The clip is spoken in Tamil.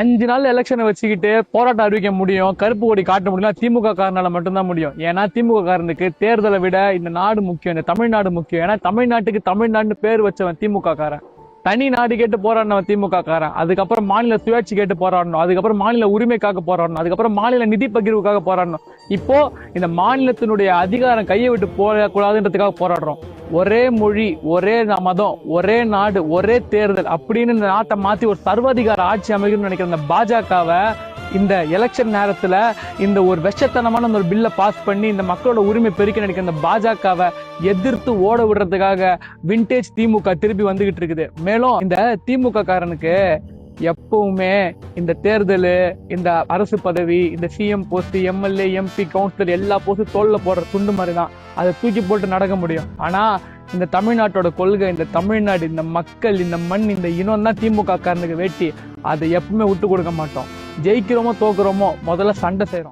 5 நாள் எலெக்ஷனை வச்சுக்கிட்டு போராட்டம் அறிவிக்க முடியும், கருப்பு கொடி காட்ட முடியும், திமுக காரனால மட்டும்தான் முடியும். ஏன்னா திமுக காரனுக்கு தேர்தலை விட இந்த நாடு முக்கியம், இந்த தமிழ்நாடு முக்கியம். ஏன்னா தமிழ்நாட்டுக்கு தமிழ்நாடுன்னு பேர் வச்சவன் திமுக காரன். தனி நாடு கேட்டு போராடினவன் திமுக காரன். அதுக்கப்புறம் மாநில சுயாட்சி கேட்டு போராடணும், அதுக்கப்புறம் மாநில உரிமைக்காக போராடணும், அதுக்கப்புறம் மாநில நிதி பகிர்வுக்காக போராடணும். இப்போ இந்த மாநிலத்தினுடைய அதிகாரம் கையை விட்டு போகக்கூடாதுன்றதுக்காக போராடுறோம். ஒரே மொழி, ஒரே மதம், ஒரே நாடு, ஒரே தேர்தல் அப்படின்னு இந்த நாட்டை மாத்தி ஒரு சர்வாதிகார ஆட்சி அமைக்கணும்னு நினைக்கிற இந்த பாஜகவை இந்த எலெக்ஷன் நேரத்துல இந்த ஒரு விஷத்தனமான ஒரு பில்லை பாஸ் பண்ணி இந்த மக்களோட உரிமை பெருக்க நினைக்கிற இந்த பாஜகவை எதிர்த்து ஓட விடுறதுக்காக விண்டேஜ் திமுக திருப்பி வந்துகிட்டு இருக்குது. மேலும் இந்த திமுக காரனுக்கு எப்பவுமே இந்த தேர்தல், இந்த அரசு பதவி, இந்த CM post, MLA, MP, councillor எல்லா போஸ்டும் தோல்ல போடுற துண்டு மாதிரி தான். அதை தூக்கி போட்டு நடக்க முடியும். ஆனா இந்த தமிழ்நாட்டோட கொள்கை, இந்த தமிழ்நாடு, இந்த மக்கள், இந்த மண், இந்த இனம் தான் திமுக காரனுக்கு வேட்டி. அதை எப்பவுமே விட்டு கொடுக்க மாட்டோம். ஜெயிக்கிறோமோ தோக்குறோமோ முதல்ல சண்டை செய்யறோம்.